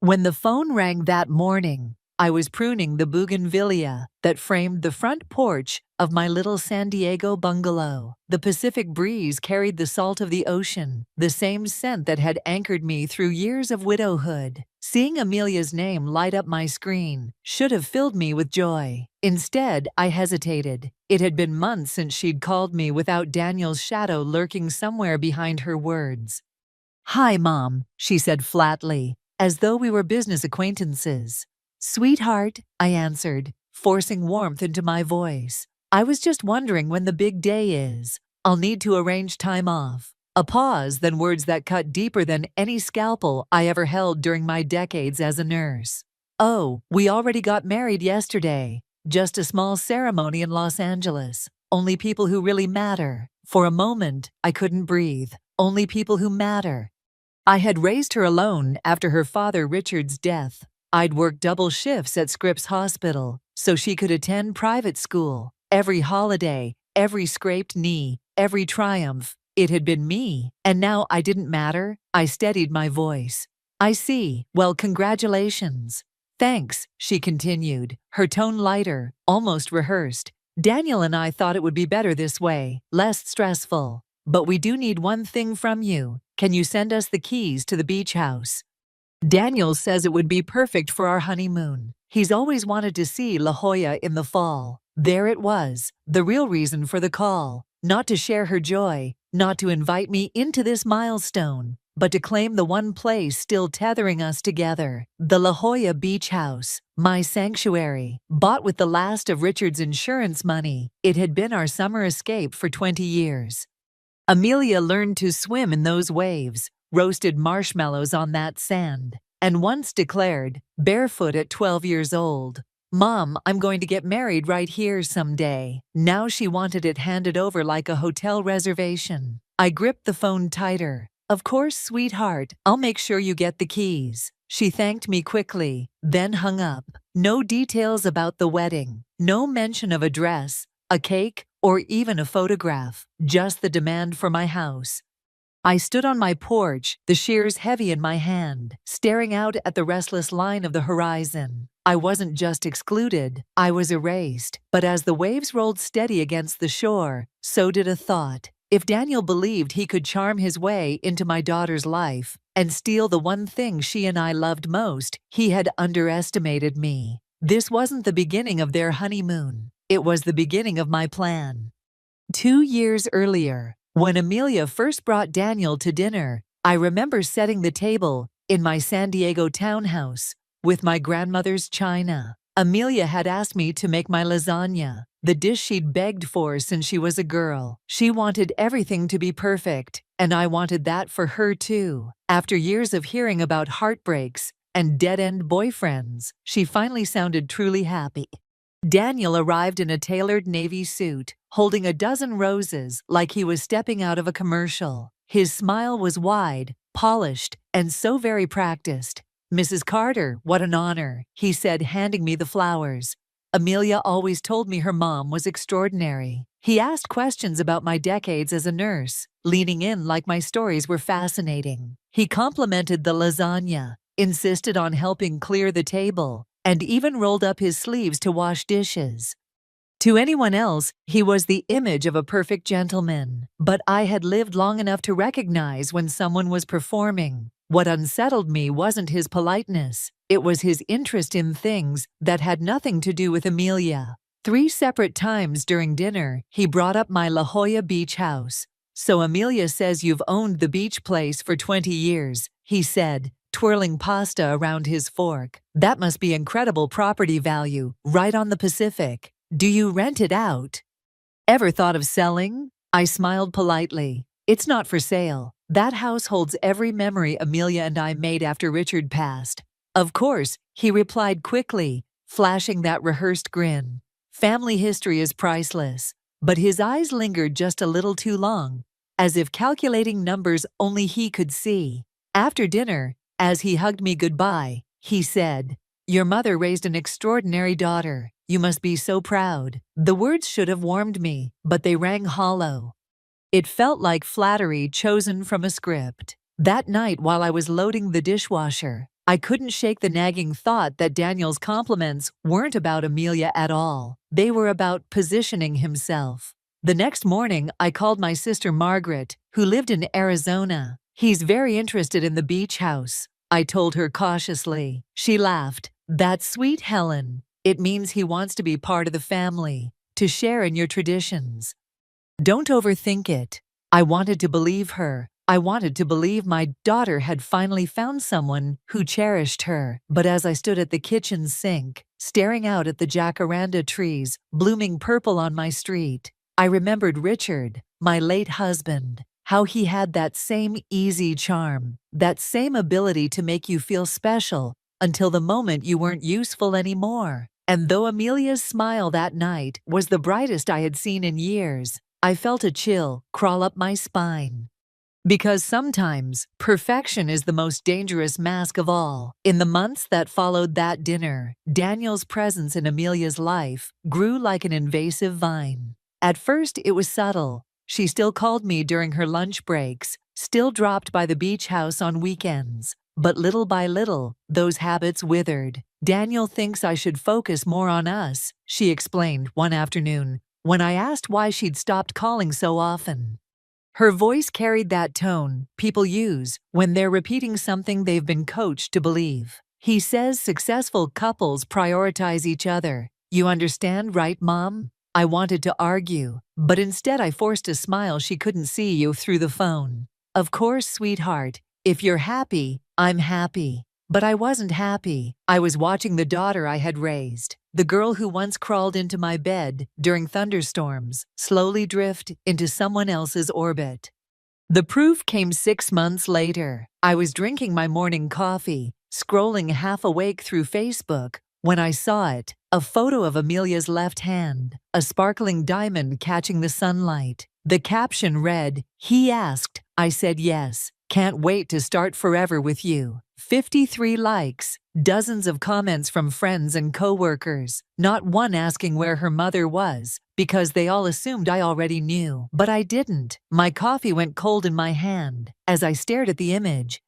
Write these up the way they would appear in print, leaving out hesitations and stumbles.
When the phone rang that morning, I was pruning the bougainvillea that framed the front porch of my little San Diego bungalow. The Pacific breeze carried the salt of the ocean, the same scent that had anchored me through years of widowhood. Seeing Amelia's name light up my screen should have filled me with joy. Instead, I hesitated. It had been months since she'd called me without Daniel's shadow lurking somewhere behind her words. "Hi, Mom," she said flatly, as though we were business acquaintances. "Sweetheart," I answered, forcing warmth into my voice. "I was just wondering when the big day is. I'll need to arrange time off." A pause, then words that cut deeper than any scalpel I ever held during my decades as a nurse. "Oh, we already got married yesterday. Just a small ceremony in Los Angeles. Only people who really matter." For a moment, I couldn't breathe. Only people who matter. I had raised her alone after her father Richard's death. I'd worked double shifts at Scripps Hospital so she could attend private school. Every holiday, every scraped knee, every triumph, it had been me. And now I didn't matter. I steadied my voice. "I see. Well, congratulations." "Thanks," she continued, her tone lighter, almost rehearsed. "Daniel and I thought it would be better this way, less stressful. But we do need one thing from you. Can you send us the keys to the beach house? Daniel says it would be perfect for our honeymoon. He's always wanted to see La Jolla in the fall." There it was, the real reason for the call. Not to share her joy, not to invite me into this milestone, but to claim the one place still tethering us together. The La Jolla beach house, my sanctuary. Bought with the last of Richard's insurance money, it had been our summer escape for 20 years. Amelia learned to swim in those waves, roasted marshmallows on that sand, and once declared, barefoot at 12 years old, "Mom, I'm going to get married right here someday." Now she wanted it handed over like a hotel reservation. I gripped the phone tighter. "Of course, sweetheart, I'll make sure you get the keys." She thanked me quickly, then hung up. No details about the wedding, no mention of a dress, a cake, or even a photograph, just the demand for my house. I stood on my porch, the shears heavy in my hand, staring out at the restless line of the horizon. I wasn't just excluded, I was erased. But as the waves rolled steady against the shore, so did a thought. If Daniel believed he could charm his way into my daughter's life and steal the one thing she and I loved most, he had underestimated me. This wasn't the beginning of their honeymoon. It was the beginning of my plan. 2 years earlier, when Amelia first brought Daniel to dinner, I remember setting the table in my San Diego townhouse with my grandmother's china. Amelia had asked me to make my lasagna, the dish she'd begged for since she was a girl. She wanted everything to be perfect, and I wanted that for her too. After years of hearing about heartbreaks and dead-end boyfriends, she finally sounded truly happy. Daniel arrived in a tailored navy suit, holding a dozen roses like he was stepping out of a commercial. His smile was wide, polished, and so very practiced. "Mrs. Carter, what an honor," he said, handing me the flowers. Amelia always told me her mom was extraordinary. He asked questions about my decades as a nurse, leaning in like my stories were fascinating. He complimented the lasagna, insisted on helping clear the table, and even rolled up his sleeves to wash dishes. To anyone else, he was the image of a perfect gentleman. But I had lived long enough to recognize when someone was performing. What unsettled me wasn't his politeness. It was his interest in things that had nothing to do with Amelia. 3 separate times during dinner, he brought up my La Jolla beach house. "So Amelia says you've owned the beach place for 20 years, he said, twirling pasta around his fork. "That must be incredible property value, right on the Pacific. Do you rent it out?" "Ever thought of selling?" I smiled politely. "It's not for sale. That house holds every memory Amelia and I made after Richard passed." "Of course," he replied quickly, flashing that rehearsed grin. Family history is priceless. But his eyes lingered just a little too long, as if calculating numbers only he could see. After dinner, as he hugged me goodbye, he said, "Your mother raised an extraordinary daughter. You must be so proud." The words should have warmed me, but they rang hollow. It felt like flattery chosen from a script. That night while I was loading the dishwasher, I couldn't shake the nagging thought that Daniel's compliments weren't about Amelia at all. They were about positioning himself. The next morning, I called my sister Margaret, who lived in Arizona. "He's very interested in the beach house," I told her cautiously. She laughed. "That's sweet, Helen. It means he wants to be part of the family, to share in your traditions. Don't overthink it." I wanted to believe her. I wanted to believe my daughter had finally found someone who cherished her. But as I stood at the kitchen sink, staring out at the jacaranda trees blooming purple on my street, I remembered Richard, my late husband, how he had that same easy charm, that same ability to make you feel special until the moment you weren't useful anymore. And though Amelia's smile that night was the brightest I had seen in years, I felt a chill crawl up my spine. Because sometimes, perfection is the most dangerous mask of all. In the months that followed that dinner, Daniel's presence in Amelia's life grew like an invasive vine. At first, it was subtle. She still called me during her lunch breaks, still dropped by the beach house on weekends. But little by little, those habits withered. "Daniel thinks I should focus more on us," she explained one afternoon, when I asked why she'd stopped calling so often. Her voice carried that tone people use when they're repeating something they've been coached to believe. "He says successful couples prioritize each other. You understand, right, Mom?" I wanted to argue, but instead I forced a smile she couldn't see you through the phone. "Of course, sweetheart. If you're happy, I'm happy." But I wasn't happy. I was watching the daughter I had raised, the girl who once crawled into my bed during thunderstorms, slowly drift into someone else's orbit. The proof came 6 months later. I was drinking my morning coffee, scrolling half awake through Facebook, when I saw it, a photo of Amelia's left hand, a sparkling diamond catching the sunlight. The caption read, "He asked, I said yes. Can't wait to start forever with you." 53 likes, dozens of comments from friends and coworkers, not one asking where her mother was, because they all assumed I already knew. But I didn't. My coffee went cold in my hand as I stared at the image.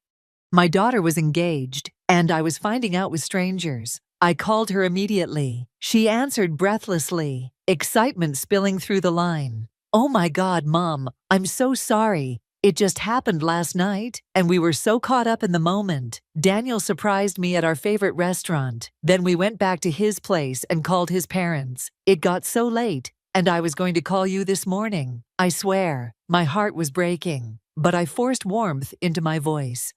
My daughter was engaged, and I was finding out with strangers. I called her immediately. She answered breathlessly, excitement spilling through the line. "Oh my God, Mom, I'm so sorry. It just happened last night, and we were so caught up in the moment. Daniel surprised me at our favorite restaurant. Then we went back to his place and called his parents. It got so late, and I was going to call you this morning." I swear, my heart was breaking, but I forced warmth into my voice.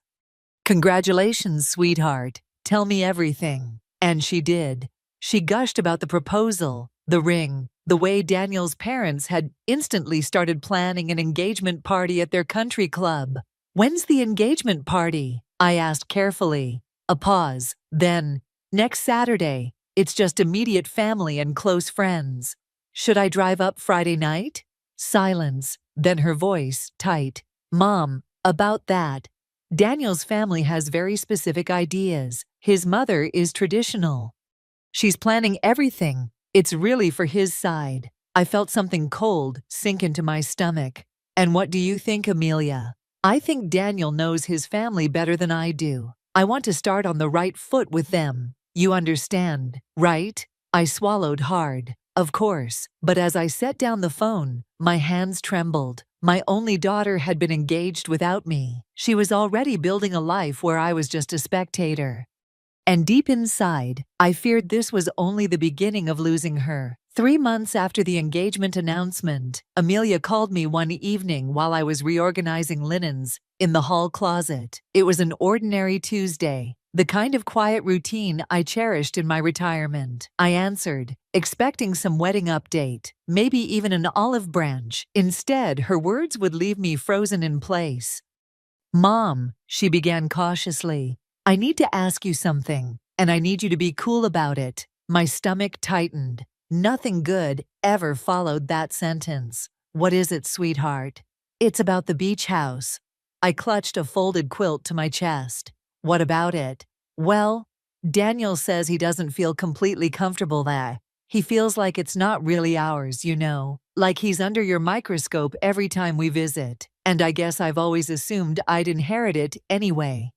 "Congratulations, sweetheart. Tell me everything." And she did. She gushed about the proposal, the ring, the way Daniel's parents had instantly started planning an engagement party at their country club. "When's the engagement party?" I asked carefully. A pause. Then, "Next Saturday. It's just immediate family and close friends." "Should I drive up Friday night?" Silence. Then her voice, tight. "Mom, about that. Daniel's family has very specific ideas. His mother is traditional. She's planning everything. It's really for his side." I felt something cold sink into my stomach. "And what do you think, Amelia?" "I think Daniel knows his family better than I do. I want to start on the right foot with them. You understand, right?" I swallowed hard. Of course, but as I set down the phone, my hands trembled. My only daughter had been engaged without me. She was already building a life where I was just a spectator. And deep inside, I feared this was only the beginning of losing her. 3 months after the engagement announcement, Amelia called me one evening while I was reorganizing linens in the hall closet. It was an ordinary Tuesday, the kind of quiet routine I cherished in my retirement. I answered, expecting some wedding update, maybe even an olive branch. Instead, her words would leave me frozen in place. "Mom," she began cautiously, "I need to ask you something, and I need you to be cool about it." My stomach tightened. Nothing good ever followed that sentence. "What is it, sweetheart?" "It's about the beach house." I clutched a folded quilt to my chest. "What about it?" "Well, Daniel says he doesn't feel completely comfortable there. He feels like it's not really ours, you know, like he's under your microscope every time we visit. And I guess I've always assumed I'd inherit it anyway."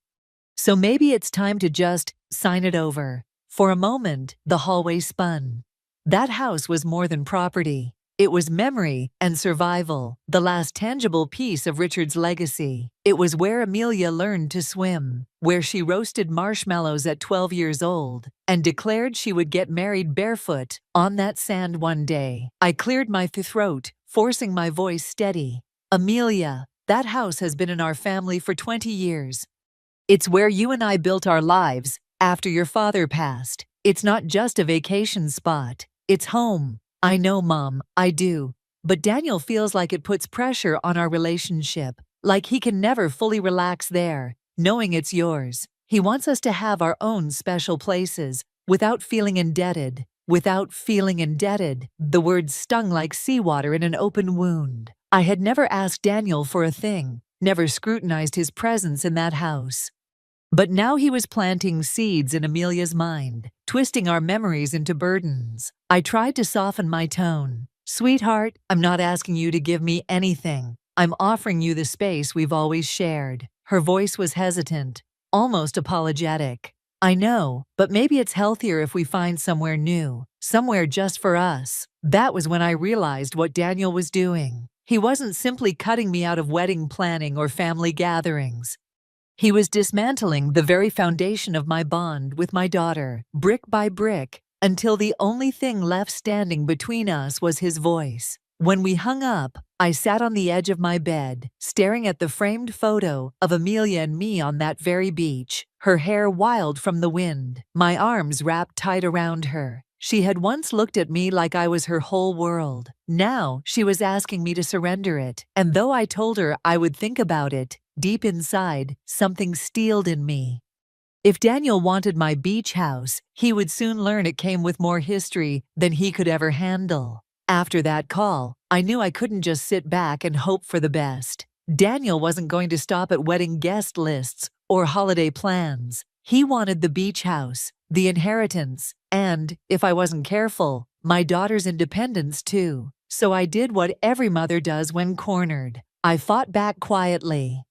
So maybe it's time to just sign it over. For a moment, the hallway spun. That house was more than property. It was memory and survival, the last tangible piece of Richard's legacy. It was where Amelia learned to swim, where she roasted marshmallows at 12 years old, and declared she would get married barefoot on that sand one day. I cleared my throat, forcing my voice steady. Amelia, that house has been in our family for 20 years. It's where you and I built our lives after your father passed. It's not just a vacation spot. It's home. I know, Mom, I do. But Daniel feels like it puts pressure on our relationship, like he can never fully relax there, knowing it's yours. He wants us to have our own special places, without feeling indebted. Without feeling indebted. The words stung like seawater in an open wound. I had never asked Daniel for a thing, never scrutinized his presence in that house. But now he was planting seeds in Amelia's mind, twisting our memories into burdens. I tried to soften my tone. Sweetheart, I'm not asking you to give me anything. I'm offering you the space we've always shared. Her voice was hesitant, almost apologetic. I know, but maybe it's healthier if we find somewhere new, somewhere just for us. That was when I realized what Daniel was doing. He wasn't simply cutting me out of wedding planning or family gatherings. He was dismantling the very foundation of my bond with my daughter, brick by brick, until the only thing left standing between us was his voice. When we hung up, I sat on the edge of my bed, staring at the framed photo of Amelia and me on that very beach, her hair wild from the wind, my arms wrapped tight around her. She had once looked at me like I was her whole world. Now she was asking me to surrender it, and though I told her I would think about it, deep inside, something steeled in me. If Daniel wanted my beach house, he would soon learn it came with more history than he could ever handle. After that call, I knew I couldn't just sit back and hope for the best. Daniel wasn't going to stop at wedding guest lists or holiday plans. He wanted the beach house, the inheritance, and, if I wasn't careful, my daughter's independence too. So I did what every mother does when cornered. I fought back quietly.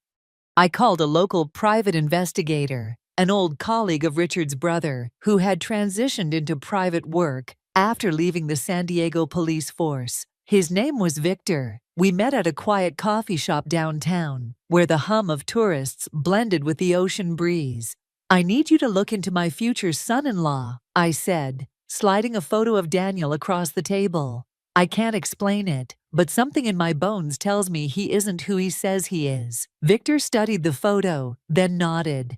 I called a local private investigator, an old colleague of Richard's brother, who had transitioned into private work after leaving the San Diego police force. His name was Victor. We met at a quiet coffee shop downtown, where the hum of tourists blended with the ocean breeze. I need you to look into my future son-in-law, I said, sliding a photo of Daniel across the table. I can't explain it, but something in my bones tells me he isn't who he says he is. Victor studied the photo, then nodded.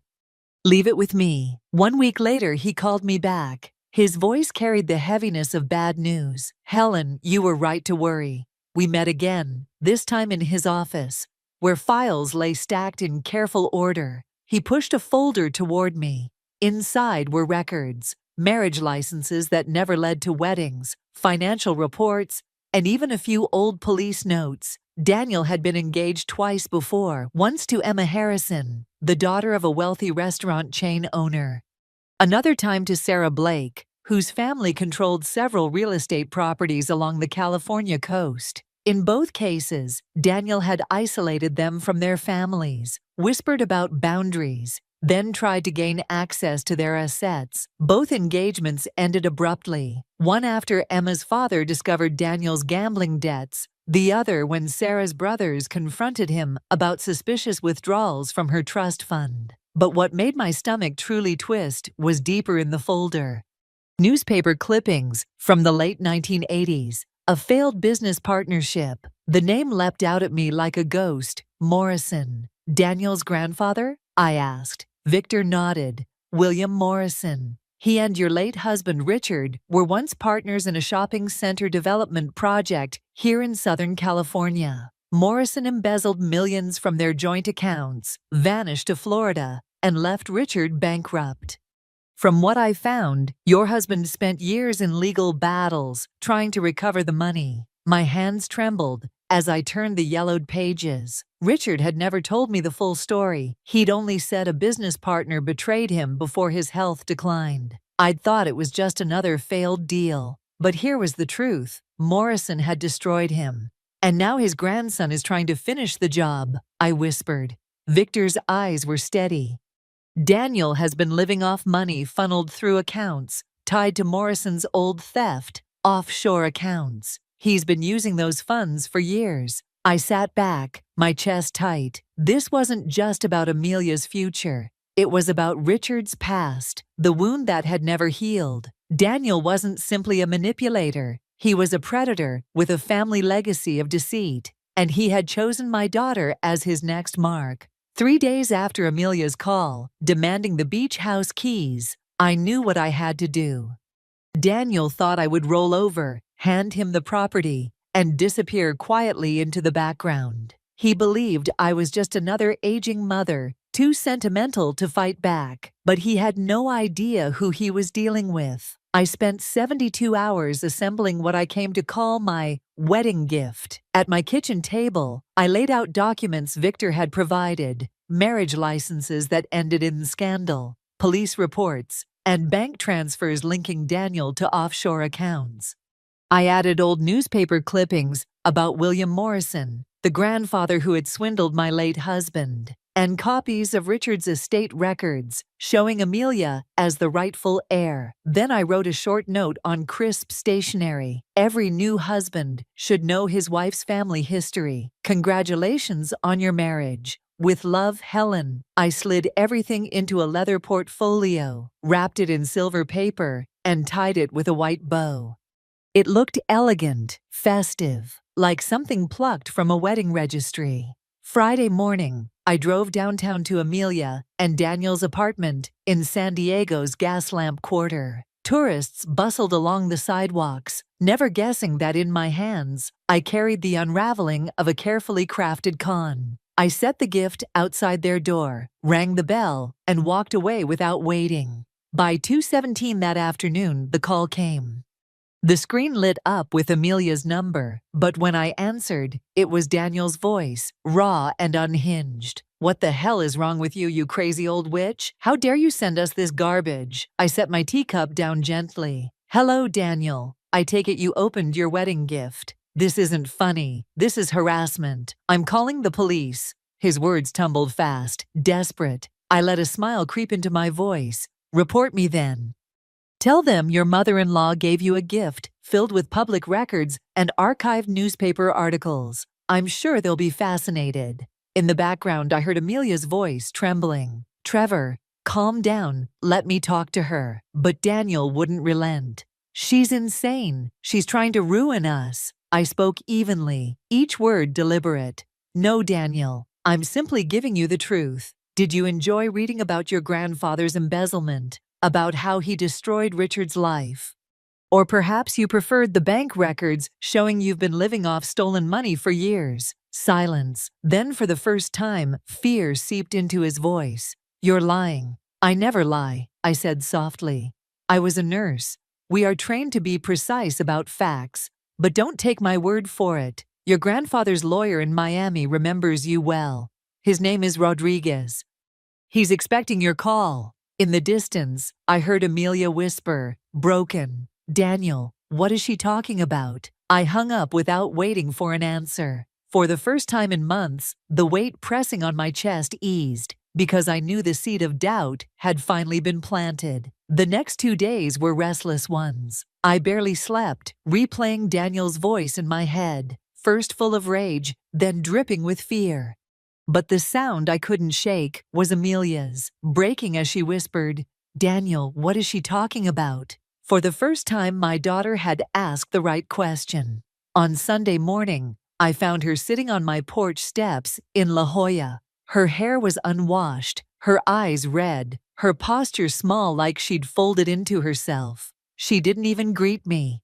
Leave it with me. 1 week later, he called me back. His voice carried the heaviness of bad news. Helen, you were right to worry. We met again, this time in his office, where files lay stacked in careful order. He pushed a folder toward me. Inside were records, marriage licenses that never led to weddings, financial reports, and even a few old police notes. Daniel had been engaged twice before, once to Emma Harrison, the daughter of a wealthy restaurant chain owner. Another time to Sarah Blake, whose family controlled several real estate properties along the California coast. In both cases, Daniel had isolated them from their families, whispered about boundaries, then tried to gain access to their assets. Both engagements ended abruptly, one after Emma's father discovered Daniel's gambling debts, the other when Sarah's brothers confronted him about suspicious withdrawals from her trust fund. But what made my stomach truly twist was deeper in the folder. Newspaper clippings from the late 1980s, a failed business partnership. The name leapt out at me like a ghost. Morrison. Daniel's grandfather? I asked. Victor nodded. William Morrison. He and your late husband Richard were once partners in a shopping center development project here in Southern California. Morrison embezzled millions from their joint accounts, vanished to Florida, and left Richard bankrupt. From what I found, your husband spent years in legal battles trying to recover the money. My hands trembled as I turned the yellowed pages. Richard had never told me the full story. He'd only said a business partner betrayed him before his health declined. I'd thought it was just another failed deal. But here was the truth. Morrison had destroyed him. And now his grandson is trying to finish the job, I whispered. Victor's eyes were steady. Daniel has been living off money funneled through accounts tied to Morrison's old theft, offshore accounts. He's been using those funds for years. I sat back, my chest tight. This wasn't just about Amelia's future. It was about Richard's past, the wound that had never healed. Daniel wasn't simply a manipulator. He was a predator with a family legacy of deceit, and he had chosen my daughter as his next mark. 3 days after Amelia's call, demanding the beach house keys, I knew what I had to do. Daniel thought I would roll over, hand him the property, and disappear quietly into the background. He believed I was just another aging mother, too sentimental to fight back, but he had no idea who he was dealing with. I spent 72 hours assembling what I came to call my wedding gift. At my kitchen table, I laid out documents Victor had provided, marriage licenses that ended in scandal, police reports, and bank transfers linking Daniel to offshore accounts. I added old newspaper clippings about William Morrison, the grandfather who had swindled my late husband, and copies of Richard's estate records showing Amelia as the rightful heir. Then I wrote a short note on crisp stationery. Every new husband should know his wife's family history. Congratulations on your marriage. With love, Helen. I slid everything into a leather portfolio, wrapped it in silver paper, and tied it with a white bow. It looked elegant, festive, like something plucked from a wedding registry. Friday morning, I drove downtown to Amelia and Daniel's apartment in San Diego's Gaslamp Quarter. Tourists bustled along the sidewalks, never guessing that in my hands, I carried the unraveling of a carefully crafted con. I set the gift outside their door, rang the bell, and walked away without waiting. By 2:17 that afternoon, the call came. The screen lit up with Amelia's number, but when I answered, it was Daniel's voice, raw and unhinged. "What the hell is wrong with you, you crazy old witch? How dare you send us this garbage?" I set my teacup down gently. "Hello, Daniel. I take it you opened your wedding gift. This isn't funny. This is harassment. I'm calling the police." His words tumbled fast, desperate. I let a smile creep into my voice. "Report me then. Tell them your mother-in-law gave you a gift filled with public records and archived newspaper articles. I'm sure they'll be fascinated." In the background, I heard Amelia's voice trembling. "Trevor, calm down. Let me talk to her." But Daniel wouldn't relent. "She's insane. She's trying to ruin us." I spoke evenly, each word deliberate. "No, Daniel. I'm simply giving you the truth. Did you enjoy reading about your grandfather's embezzlement? About how he destroyed Richard's life? Or perhaps you preferred the bank records showing you've been living off stolen money for years?" Silence. Then for the first time, fear seeped into his voice. "You're lying." "I never lie," I said softly. "I was a nurse. We are trained to be precise about facts, but don't take my word for it. Your grandfather's lawyer in Miami remembers you well. His name is Rodriguez. He's expecting your call." In the distance, I heard Amelia whisper, broken, "Daniel, what is she talking about?" I hung up without waiting for an answer. For the first time in months, the weight pressing on my chest eased, because I knew the seed of doubt had finally been planted. The next 2 days were restless ones. I barely slept, replaying Daniel's voice in my head, first full of rage, then dripping with fear. But the sound I couldn't shake was Amelia's, breaking as she whispered, "Daniel, what is she talking about?" For the first time, my daughter had asked the right question. On Sunday morning, I found her sitting on my porch steps in La Jolla. Her hair was unwashed, her eyes red, her posture small like she'd folded into herself. She didn't even greet me.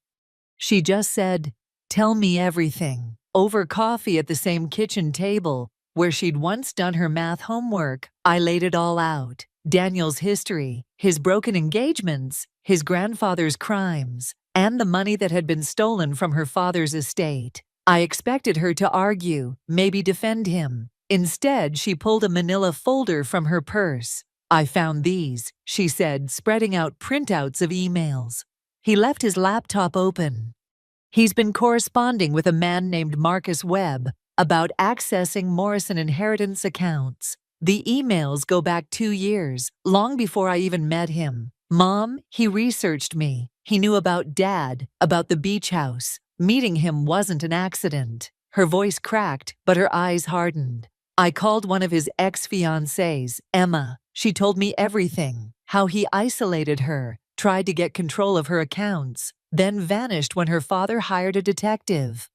She just said, "Tell me everything." Over coffee at the same kitchen table, where she'd once done her math homework, I laid it all out. Daniel's history, his broken engagements, his grandfather's crimes, and the money that had been stolen from her father's estate. I expected her to argue, maybe defend him. Instead, she pulled a manila folder from her purse. "I found these," she said, spreading out printouts of emails. He left his laptop open. "He's been corresponding with a man named Marcus Webb about accessing Morrison inheritance accounts. The emails go back 2 years, long before I even met him. Mom, he researched me. He knew about Dad, about the beach house. Meeting him wasn't an accident. Her voice cracked, but her eyes hardened. I called one of his ex-fiancées, Emma. She told me everything. How he isolated her, tried to get control of her accounts, then vanished when her father hired a detective.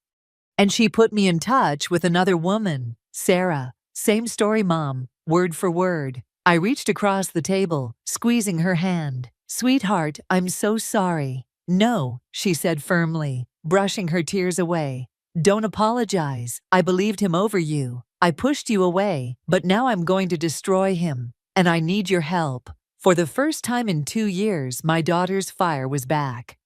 And she put me in touch with another woman, Sarah. Same story, Mom, word for word. I reached across the table, squeezing her hand. Sweetheart, I'm so sorry. No, she said firmly, brushing her tears away. Don't apologize. I believed him over you. I pushed you away, but now I'm going to destroy him. And I need your help. For the first time in 2 years, my daughter's fire was back.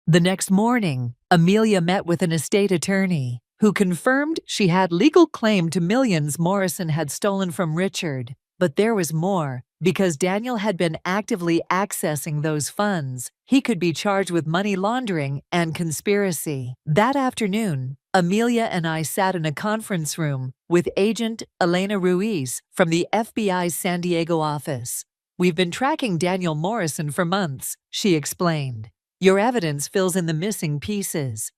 The next morning, Amelia met with an estate attorney who confirmed she had legal claim to millions Morrison had stolen from Richard. But there was more. Because Daniel had been actively accessing those funds, he could be charged with money laundering and conspiracy. That afternoon, Amelia and I sat in a conference room with Agent Elena Ruiz from the FBI's San Diego office. We've been tracking Daniel Morrison for months, she explained. Your evidence fills in the missing pieces.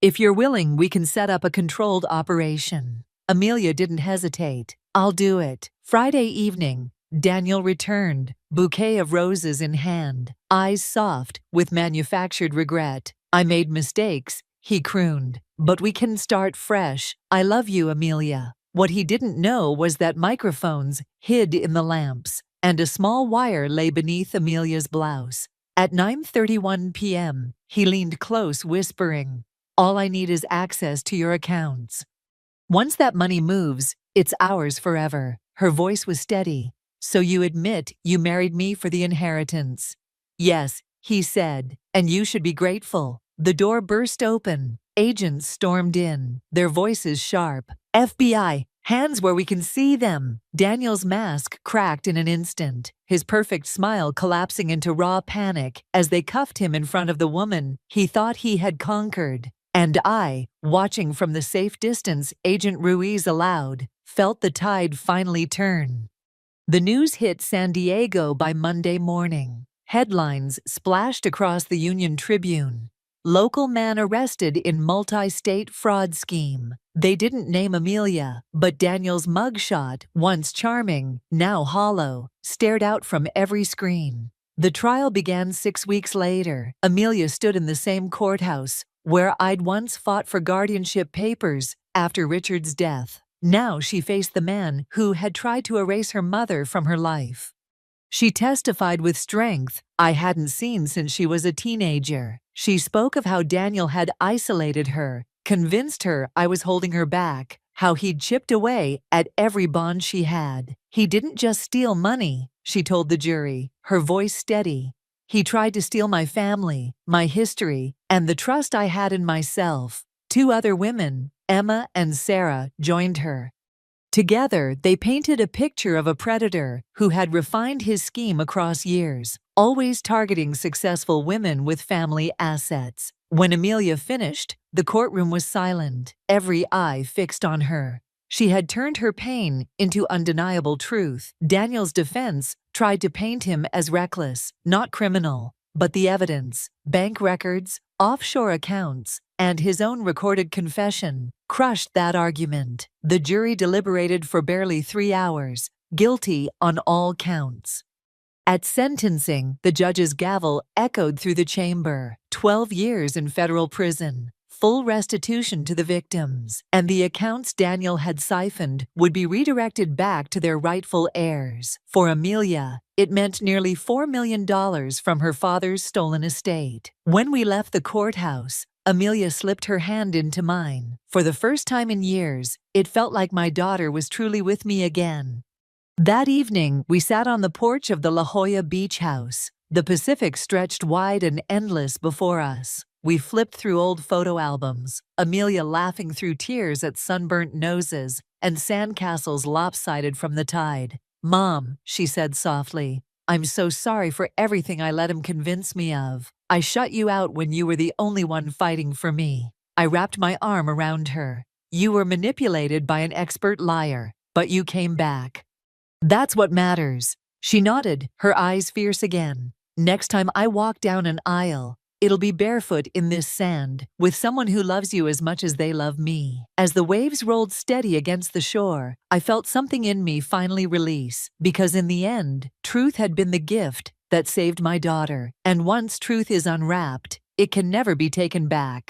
If you're willing, we can set up a controlled operation. Amelia didn't hesitate. I'll do it. Friday evening, Daniel returned, bouquet of roses in hand, eyes soft with manufactured regret. I made mistakes, he crooned, but we can start fresh. I love you, Amelia. What he didn't know was that microphones hid in the lamps, and a small wire lay beneath Amelia's blouse. At 9:31 p.m., he leaned close, whispering, All I need is access to your accounts. Once that money moves, it's ours forever. Her voice was steady. So you admit you married me for the inheritance? Yes, he said, and you should be grateful. The door burst open. Agents stormed in, their voices sharp. FBI, hands where we can see them. Daniel's mask cracked in an instant, his perfect smile collapsing into raw panic as they cuffed him in front of the woman he thought he had conquered. And I, watching from the safe distance Agent Ruiz allowed, felt the tide finally turn. The news hit San Diego by Monday morning. Headlines splashed across the Union Tribune. Local man arrested in multi-state fraud scheme. They didn't name Amelia, but Daniel's mugshot, once charming, now hollow, stared out from every screen. The trial began 6 weeks later. Amelia stood in the same courthouse where I'd once fought for guardianship papers after Richard's death. Now she faced the man who had tried to erase her mother from her life. She testified with strength I hadn't seen since she was a teenager. She spoke of how Daniel had isolated her, convinced her I was holding her back, how he'd chipped away at every bond she had. He didn't just steal money, she told the jury, her voice steady. He tried to steal my family, my history, and the trust I had in myself. 2 other women, Emma and Sarah, joined her. Together, they painted a picture of a predator who had refined his scheme across years, always targeting successful women with family assets. When Amelia finished, the courtroom was silent, every eye fixed on her. She had turned her pain into undeniable truth. Daniel's defense tried to paint him as reckless, not criminal, but the evidence, bank records, offshore accounts, and his own recorded confession crushed that argument. The jury deliberated for barely 3 hours, guilty on all counts. At sentencing, the judge's gavel echoed through the chamber. 12 years in federal prison, full restitution to the victims, and the accounts Daniel had siphoned would be redirected back to their rightful heirs. For Amelia, it meant nearly $4 million from her father's stolen estate. When we left the courthouse, Amelia slipped her hand into mine. For the first time in years, it felt like my daughter was truly with me again. That evening, we sat on the porch of the La Jolla Beach House. The Pacific stretched wide and endless before us. We flipped through old photo albums, Amelia laughing through tears at sunburnt noses and sandcastles lopsided from the tide. Mom, she said softly, I'm so sorry for everything I let him convince me of. I shut you out when you were the only one fighting for me. I wrapped my arm around her. You were manipulated by an expert liar, but you came back. That's what matters. She nodded, her eyes fierce again. Next time I walk down an aisle, it'll be barefoot in this sand, with someone who loves you as much as they love me. As the waves rolled steady against the shore, I felt something in me finally release, because in the end, truth had been the gift that saved my daughter. And once truth is unwrapped, it can never be taken back.